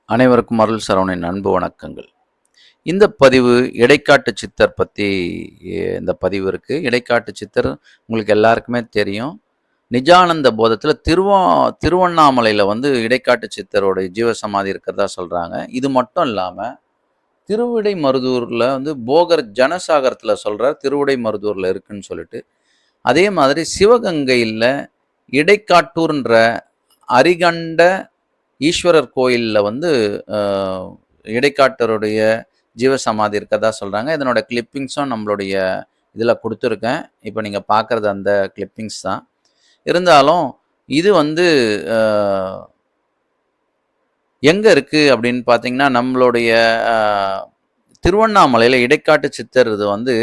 அனைவருக்கும் அருள் சரவணின் அன்பு வணக்கங்கள். இந்த பதிவு இடைக்காட்டு சித்தர் பற்றி இந்த பதிவு இருக்குது. இடைக்காட்டு சித்தர் உங்களுக்கு எல்லாருக்குமே தெரியும். நிஜானந்த போதத்தில் திருவண்ணாமலையில் வந்து இடைக்காட்டு சித்தரோட ஜீவசமாதி இருக்கிறதா சொல்கிறாங்க. இது மட்டும் இல்லாமல் திருவிடை மருதூரில் வந்து போகர் ஜனசாகரத்தில் சொல்கிறார் திருவிடை மருதூரில் இருக்குன்னு சொல்லிட்டு. அதே மாதிரி சிவகங்கையில் இடைக்காட்டூர்ன்ற அரிகண்ட ஈஸ்வரர் கோயிலில் வந்து இடைக்காட்டருடைய ஜீவசமாதி இருக்கிறதா சொல்கிறாங்க. இதனோட கிளிப்பிங்ஸும் நம்மளுடைய இதில் கொடுத்துருக்கேன். இப்போ நீங்கள் பார்க்குறது அந்த கிளிப்பிங்ஸ் தான். இருந்தாலும் இது வந்து எங்கே இருக்குது அப்படின்னு பார்த்தீங்கன்னா, நம்மளுடைய திருவண்ணாமலையில் இடைக்காட்டு சித்தர் இது வந்து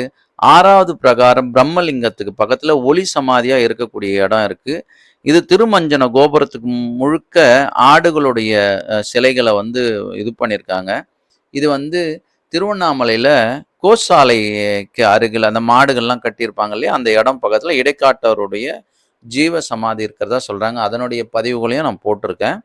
6வது பிரகாரம் பிரம்மலிங்கத்துக்கு பக்கத்தில் ஒளி சமாதியாக இருக்கக்கூடிய இடம் இருக்குது. இது திருமஞ்சன கோபுரத்துக்கு முழுக்க ஆடுகளுடைய சிலைகளை வந்து இது பண்ணியிருக்காங்க. இது வந்து திருவண்ணாமலையில் கோசாலைக்கு அருகில் அந்த மாடுகள்லாம் கட்டியிருப்பாங்க இல்லையா, அந்த இடம் பக்கத்தில் இடைக்காட்டருடைய ஜீவ சமாதி இருக்கிறதா சொல்கிறாங்க. அதனுடைய பதிவுகளையும் நான் போட்டிருக்கேன்.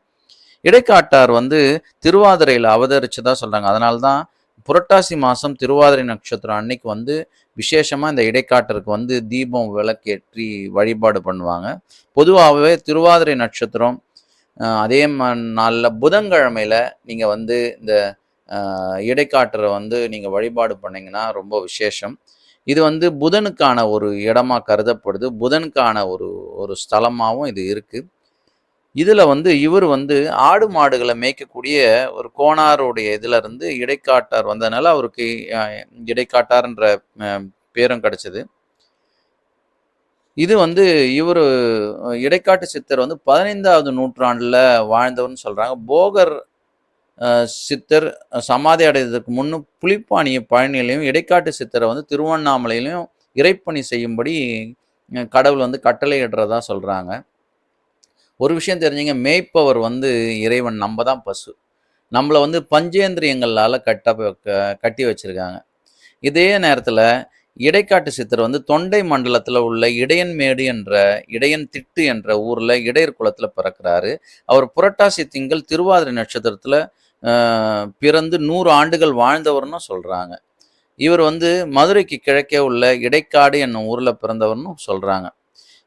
இடைக்காட்டார் வந்து திருவாதிரையில் அவதரிச்சதா சொல்கிறாங்க. அதனால்தான் புரட்டாசி மாதம் திருவாதிரை நட்சத்திரம் அன்னைக்கு வந்து விசேஷமாக இந்த இடைக்காட்டருக்கு வந்து தீபம் விளக்கேற்றி வழிபாடு பண்ணுவாங்க. பொதுவாகவே திருவாதிரை நட்சத்திரம் அதே நாளில் புதன்கிழமையில் நீங்கள் வந்து இந்த இடைக்காட்டரை வந்து நீங்கள் வழிபாடு பண்ணிங்கன்னா ரொம்ப விசேஷம். இது வந்து புதனுக்கான ஒரு இடமா கருதப்படுது. புதனுக்கான ஒரு ஸ்தலமாகவும் இது இருக்குது. இதில் வந்து இவர் வந்து ஆடு மாடுகளை மேய்க்கக்கூடிய ஒரு கோனாருடைய இதில் இருந்து இடைக்காட்டார் வந்ததுனால அவருக்கு இடைக்காட்டார்ன்ற பேரும் கிடைச்சது. இது வந்து இவர் இடைக்காட்டு சித்தர் வந்து 15வது நூற்றாண்டில் வாழ்ந்தவர்னு சொல்கிறாங்க. போகர் சித்தர் சமாதி அடைவதற்கு முன்னும் புலிப்பாணிய பழனியிலையும் இடைக்காட்டு சித்தரை வந்து திருவண்ணாமலையிலையும் இறைப்பணி செய்யும்படி கடவுள் வந்து கட்டளையிடுறதா சொல்கிறாங்க. ஒரு விஷயம் தெரிஞ்சுங்க, மேய்ப்பவர் வந்து இறைவன், நம்ம தான் பசு. நம்மளை வந்து பஞ்சேந்திரியங்களால் கட்டி வச்சுருக்காங்க. இதே நேரத்தில் இடைக்காட்டு சித்தர் வந்து தொண்டை மண்டலத்தில் உள்ள இடையன்மேடு என்ற இடையன் திட்டு என்ற ஊரில் இடையர் குலத்தில் பிறக்கிறாரு. அவர் புரட்டாசி திங்கள் திருவாதிரை நட்சத்திரத்தில் பிறந்து 100 ஆண்டுகள் வாழ்ந்தவர்னு சொல்கிறாங்க. இவர் வந்து மதுரைக்கு கிழக்கே உள்ள இடைக்காடு என்னும் ஊரில் பிறந்தவர்னு சொல்கிறாங்க.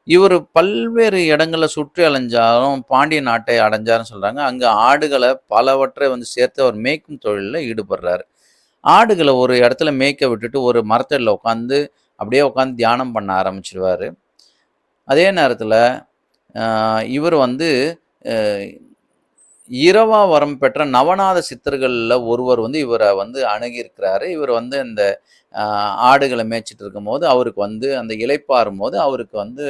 இவர் பல்வேறு இடங்களில் சுற்றி அலைஞ்சாலும் பாண்டிய நாட்டை அடைஞ்சாருன்னு சொல்கிறாங்க. அங்கே ஆடுகளை பலவற்றை வந்து சேர்த்து அவர் மேய்க்கும் தொழிலில் ஈடுபடுறாரு. ஆடுகளை ஒரு இடத்துல மேய்க்க விட்டுட்டு ஒரு மரத்தடியில் உட்காந்து அப்படியே உட்காந்து தியானம் பண்ண ஆரம்பிச்சிடுவார். அதே நேரத்தில் இவர் வந்து இரவா வரம் பெற்ற நவநாத சித்தர்களில் ஒருவர் வந்து இவரை வந்து அணுகியிருக்கிறாரு. இவர் வந்து இந்த ஆடுகளை மேய்ச்சிட்டு இருக்கும்போது அவருக்கு வந்து அந்த இளைப்பாறும் போது அவருக்கு வந்து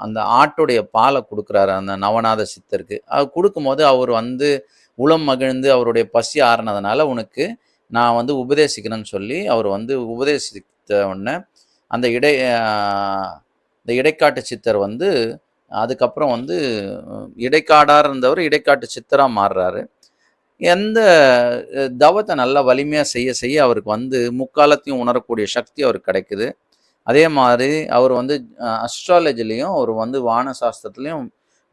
அந்த ஆட்டுடைய பாலை கொடுக்குறாரு அந்த நவநாத சித்தருக்கு. அது கொடுக்கும்போது அவர் வந்து உளம் மகிழ்ந்து அவருடைய பசி ஆறுனதுனால உனக்கு நான் வந்து உபதேசிக்கிறேன்னு சொல்லி அவர் வந்து உபதேசித்த உடனே அந்த இடைக்காட்டு சித்தர் வந்து அதுக்கப்புறம் வந்து இடைக்காடார் இருந்தவர் இடைக்காட்டு சித்தராக மாறுறாரு. எந்த தவத்தை நல்லா வலிமையாக செய்ய செய்ய அவருக்கு வந்து முக்காலத்தையும் உணரக்கூடிய சக்தி அவருக்கு கிடைக்குது. அதே மாதிரி அவர் வந்து அஸ்ட்ராலஜிலையும் அவர் வந்து வான சாஸ்திரத்துலேயும்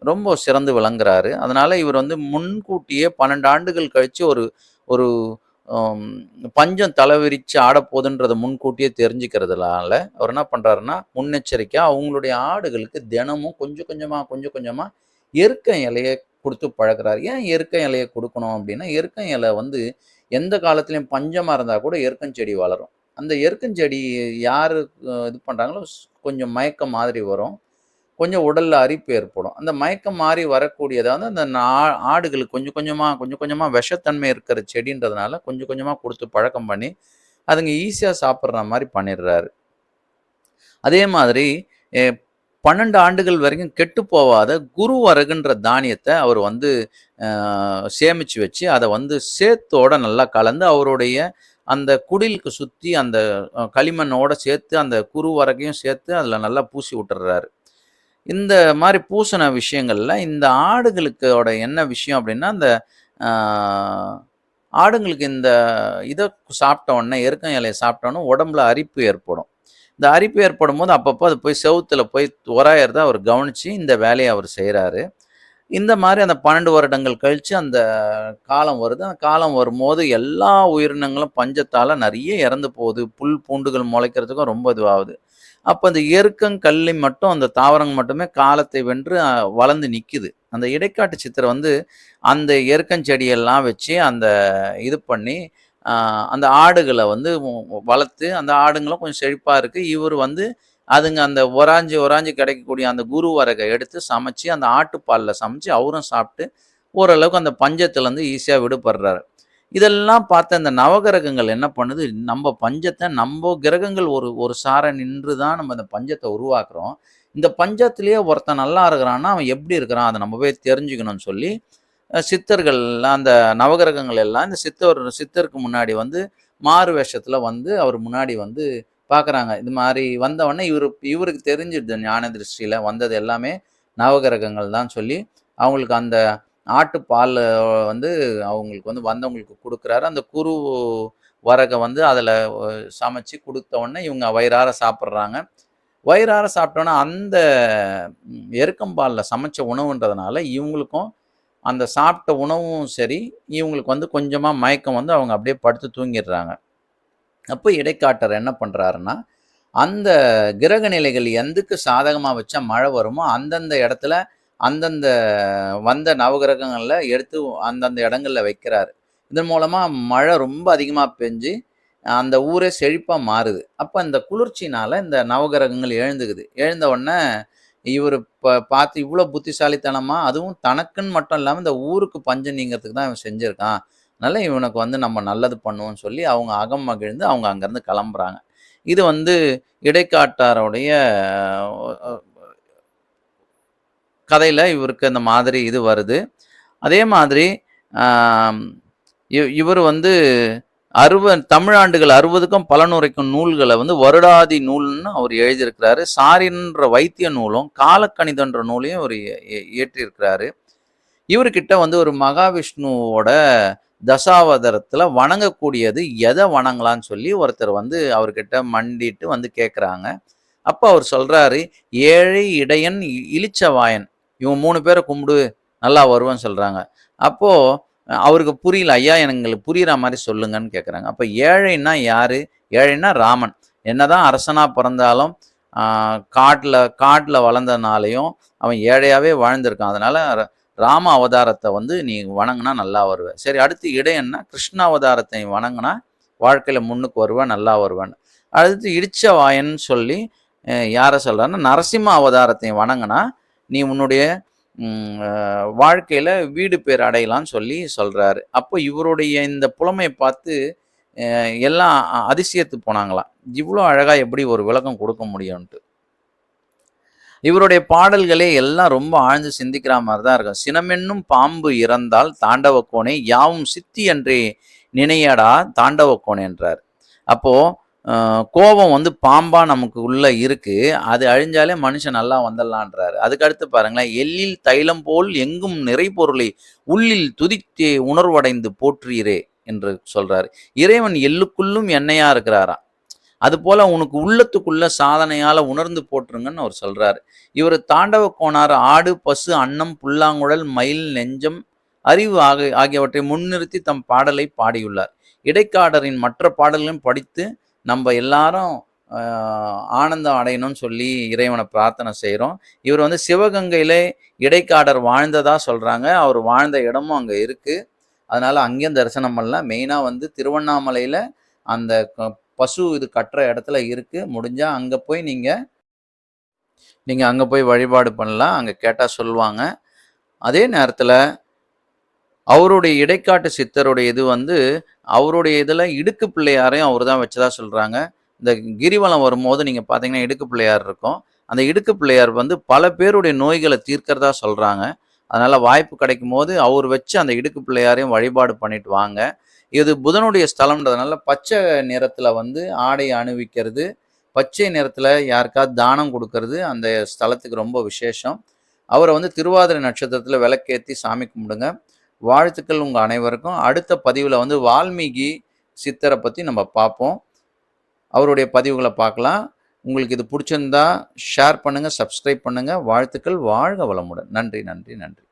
ரொம்ப சிறந்து விளங்குறாரு. அதனால் இவர் வந்து முன்கூட்டியே 12 ஆண்டுகள் கழித்து ஒரு பஞ்சம் தலைவிரித்து ஆடப்போகுதுன்றதை முன்கூட்டியே தெரிஞ்சுக்கிறதுனால அவர் என்ன பண்ணுறாருன்னா, முன்னெச்சரிக்கையாக அவங்களுடைய ஆடுகளுக்கு தினமும் கொஞ்சம் கொஞ்சமாக எருக்க இலையை கொடுத்து பழக்கிறாரு. ஏன் எருக்க இலையை கொடுக்கணும் அப்படின்னா, எருக்க இலை வந்து எந்த காலத்துலேயும் பஞ்சமாக இருந்தால் கூட எருக்கஞ்செடி வளரும். அந்த எருக்கஞ்செடி யார் இது பண்ணுறாங்களோ கொஞ்சம் மயக்கம் மாதிரி வரும், கொஞ்சம் உடலில் அரிப்பு ஏற்படும். அந்த மயக்கம் மாறி வரக்கூடியதை வந்து அந்த ஆடுகளுக்கு கொஞ்சம் கொஞ்சமாக விஷத்தன்மை இருக்கிற செடின்றதுனால கொஞ்சம் கொஞ்சமாக கொடுத்து பழக்கம் பண்ணி அதுங்க ஈஸியாக சாப்பிட்ற மாதிரி பண்ணிடுறாரு. அதே மாதிரி 12 ஆண்டுகள் வரைக்கும் கெட்டு போகாத குருவரகுன்ற தானியத்தை அவர் வந்து சேமித்து வச்சு அதை வந்து சேத்தோட நல்லா கலந்து அவருடைய அந்த குடிலுக்கு சுற்றி அந்த களிமண்ணோட சேர்த்து அந்த குருவரகையும் சேர்த்து அதில் நல்லா பூசி விட்டுறாரு. இந்த மாதிரி பூசின விஷயங்கள்ல இந்த ஆடுகளுக்கோட என்ன விஷயம் அப்படின்னா, அந்த ஆடுங்களுக்கு இந்த இதை சாப்பிட்ட உடனே எருக்கம் இலையை சாப்பிட்டோன்னே உடம்புல அரிப்பு ஏற்படும். இந்த அரிப்பு ஏற்படும் போது அப்பப்போ அது போய் செவுத்துல போய் உராயறத அவர் கவனித்து இந்த வேலையை அவர் செய்கிறாரு. இந்த மாரி அந்த 12 வருடங்கள் கழிச்சு அந்த காலம் வருது. அந்த காலம் வரும்போது எல்லா உயிரினங்களும் பஞ்சத்தால நெறைய இறந்து போகுது. புல், பூண்டுகள் முளைக்கிறதுக்கும் ரொம்ப இதுவாகுது. அப்ப அந்த எருக்கங்கள்ளி மட்டும் அந்த தாவரங்கள் மட்டுமே காலத்தை வென்று வளர்ந்து நிக்குது. அந்த இடைக்காட்டு சித்தர் வந்து அந்த எருக்கஞ்செடியெல்லாம் வச்சு அந்த இது பண்ணி, அ அந்த ஆடுகள வந்து வளர்த்து, அந்த ஆடுங்களும் கொஞ்சம் செழிப்பா இருக்கு. இவரு வந்து அதுங்க அந்த ஒராஞ்சு ஒராஞ்சு கிடைக்கக்கூடிய அந்த குருவரக எடுத்து சமைச்சு, அந்த ஆட்டுப்பால்ல சமைச்சு அவரும் சாப்பிட்டு, ஓரளவுக்கு அந்த பஞ்சத்துலருந்து ஈஸியா விடுபடுறாரு. இதெல்லாம் பார்த்த இந்த நவகிரகங்கள் என்ன பண்ணுது, நம்ப பஞ்சத்த நம்ப கிரகங்கள் ஒரு ஒரு சார நின்று தான் நம்ம இந்த பஞ்சத்த உருவாக்குறோம். இந்த பஞ்சத்திலேயே ஒருத்தன் நல்லா இருக்கிறான்னா, அவன் எப்படி இருக்கிறான்? அத நம்ம போய் தெரிஞ்சுக்கணும்னு சொல்லி, சித்தர்கள்லாம் அந்த நவகிரகங்கள் எல்லாம் இந்த சித்தருக்கு முன்னாடி வந்து மாறு வேஷத்துல வந்து அவர் முன்னாடி வந்து பார்க்குறாங்க. இது மாரி வந்தவுடனே இவருக்கு தெரிஞ்சிடுது ஞான திருஷ்டியில வந்தது எல்லாமே நவகிரகங்கள் தான் சொல்லி, அவங்களுக்கு அந்த ஆட்டுப்பால் வந்து அவங்களுக்கு வந்து வந்தவங்களுக்கு குடுக்குறாரு. அந்த வரக வந்து அதில சமைச்சு குடுத்த உடனே இவங்க வயிறார சாப்பிடுறாங்க. வயிறார சாப்பிட்டோனே அந்த எருக்கம்பால்ல சமைச்ச உணவுன்றதுனால, இவங்களுக்கும் அந்த சாப்பிட்ட உணவும் சரி, இவங்களுக்கு வந்து கொஞ்சமா மயக்கம் வந்து அவங்க அப்படியே படுத்து தூங்கிடுறாங்க. அப்ப இடைக்காட்டர் என்ன பண்றாருன்னா, அந்த கிரக நிலைகள் எந்துக்கு சாதகமா வச்சா மழை வருமோ, அந்தந்த இடத்துல, அந்தந்த வந்த நவகிரகங்கள்ல எடுத்து அந்தந்த இடங்கள்ல வைக்கிறாரு. இதன் மூலமா மழை ரொம்ப அதிகமா பெஞ்சு, அந்த ஊரே செழிப்பா மாறுது. அப்ப இந்த குளிர்ச்சியினால இந்த நவகிரகங்கள் எழுந்துக்குது. எழுந்த உடனே இவரு பார்த்து இவ்ளோ புத்திசாலித்தனமா, அதுவும் தனக்குன்னு மட்டும் இல்லாம இந்த ஊருக்கு பஞ்சம் நீங்கிறதுக்கு தான் இவன் செஞ்சிருக்கான். அதனால இவனுக்கு வந்து நம்ம நல்லது பண்ணுவோம்ன்னு சொல்லி அவங்க அகம் மகிழ்ந்து அவங்க அங்கருந்து கிளம்புறாங்க. இது வந்து இடைக்காட்டாருடைய அ கதையில இவருக்கு அந்த மாதிரி இது வருது. அதே மாதிரி ஆம் இவரு வந்து தமிழாண்டுகள் 60க்கும் பலனுரைக்கும் நூல்கள வந்து வருடாதி நூல்ன்னு அவர் எழுதியிருக்கிறாரு. சாரின்ற வைத்திய நூலும், காலக்கணிதன்ற நூலையும் அவரு இயற்றியிருக்கிறாரு. இவருகிட்ட வந்து ஒரு மகாவிஷ்ணுவோட தசாவதாரத்துல வணங்கக்கூடியது எத வணங்கலான்னு சொல்லி ஒருத்தர் வந்து அவர்கிட்ட மண்டிட்டு வந்து கேட்குறாங்க. அப்ப அவர் சொல்றாரு, "ஏழை, இடையன், இளிச்சவாயன் இவங்க 3 பேர கும்பிடு நல்லா வருவேன்னு" சொல்றாங்க. அப்போ அவருக்கு புரியல. "ஐயா எங்களுக்கு புரியிற மாரி சொல்லுங்கன்னு" கேட்குறாங்க. அப்ப ஏழைன்னா யாரு? ஏழைன்னா ராமன். என்னதான் அரசனா பிறந்தாலும், ஆ காட்ல காட்ல வளர்ந்தனாலயும் அவன் ஏழையாவே வாழ்ந்திருக்கான். அதனால ராம அவதாரத்த வந்து நீ வணங்குனா நல்லா வருவ. சரி அடுத்து இடையன்னா, கிருஷ்ண அவதாரத்தை வணங்குனா வாழ்க்கையில முன்னுக்கு வருவ, நல்லா வருவன்னு. அடுத்து இளிச்சவாயன்னு சொல்லி யார சொல்றாருன்னா, நரசிம்ம அவதாரத்தை வணங்குனா, நீ உன்னுடைய வாழ்க்கையில வீடு பேர் அடையலான்னு சொல்லி சொல்றாரு. அப்போ இவருடைய இந்த புலமைய பார்த்து எல்லாம் அதிசயத்து போனாங்களாம். இவ்ளோ அழகா எப்படி ஒரு விளக்கம் குடுக்க முடியும்ன்ட்டு. இவருடைய பாடல்களே எல்லாம் ரொம்ப ஆழ்ந்து சிந்திக்கிற மாரி தான் இருக்கும். "சினமென்னும் பாம்பு இறந்தால் தாண்டவக்கோனே யாவும் சித்தி அன்றே நினையடா தாண்டவக்கோனே" என்றார். அப்போ கோபம் வந்து பாம்பா நமக்கு உள்ள இருக்கு. அது அழிஞ்சாலே மனுஷன் நல்லா வந்துடலான்றாரு. அதுக்கு அடுத்து பாருங்களேன், "எள்ளில் தைலம் போல் எங்கும் நிறைபொருளை உள்ளில் துதித்தே உணர்வடைந்து போற்றீரே" என்று சொல்றாரு. இறைவன் எள்ளுக்குள்ளும் எண்ணெயா இருக்கிறாராம். அதுபோல உனக்கு உள்ளத்துக்குள்ள சாதனையால உணர்ந்து போற்றுங்கன்னு அவர் சொல்றாரு. இவர் தாண்டவ கோணார் ஆடு, பசு, அன்னம், புல்லாங்குழல், மயில், நெஞ்சம், அறிவு ஆகியவற்றை முன்னிறுத்தி தம் பாடலை பாடியுள்ளார். இடைக்காடரின் மற்ற பாடல்களையும் படித்து நம்ம எல்லாரும் ஆனந்தம் அடையணும்னு சொல்லி இறைவனை பிரார்த்தனை செய்கிறோம். இவர் வந்து சிவகங்கையிலே இடைக்காடர் வாழ்ந்ததா சொல்றாங்க. அவர் வாழ்ந்த இடமும் அங்க இருக்கு. அதனால அங்கேயும் தரிசனம் பண்ணலாம். மெயினா வந்து திருவண்ணாமலையில அந்த பசு இது கட்டுற இடத்துல இருக்கு. முடிஞ்சா அங்க போய் நீங்க நீங்க அங்க போய் வழிபாடு பண்ணலாம். அங்க கேட்டா சொல்லுவாங்க. அதே நேரத்துல அவருடைய இடைக்காட்டு சித்தருடைய இது வந்து, அவருடைய இதுல இடுக்கு பிள்ளையாரையும் அவரு தான் வச்சதா சொல்றாங்க. இந்த கிரிவலம் வரும்போது நீங்க பார்த்தீங்கன்னா, இடுக்கு பிள்ளையார் இருக்கும். அந்த இடுக்கு பிள்ளையார் வந்து பல பேருடைய நோய்கள தீர்க்கிறதா சொல்றாங்க. அதனால வாய்ப்பு கிடைக்கும்போது, அவர் வச்சு அந்த இடுக்கு பிள்ளையாரையும் வழிபாடு பண்ணிட்டு வாங்க. இது புதனுடைய ஸ்தலம்ன்றதுனால பச்சை நிறத்துல வந்து ஆடை அணிவிக்கிறது, பச்சை நிறத்துல யாருக்காவது தானம் குடுக்கறது அந்த ஸ்தலத்துக்கு ரொம்ப விசேஷம். அவர வந்து திருவாதிரை நட்சத்திரத்துல விளக்கேத்தி சாமி கும்பிடுங்க. வாழ்த்துக்கள் உங்க அனைவருக்கும். அடுத்த பதிவுல வந்து வால்மீகி சித்தர பத்தி நம்ம பார்ப்போம். அவருடைய பதிவுகள பார்க்கலாம். உங்களுக்கு இது புடிச்சிருந்தா ஷேர் பண்ணுங்க, சப்ஸ்கிரைப் பண்ணுங்க. வாழ்த்துக்கள். வாழ்க வளமுடன். நன்றி, நன்றி, நன்றி.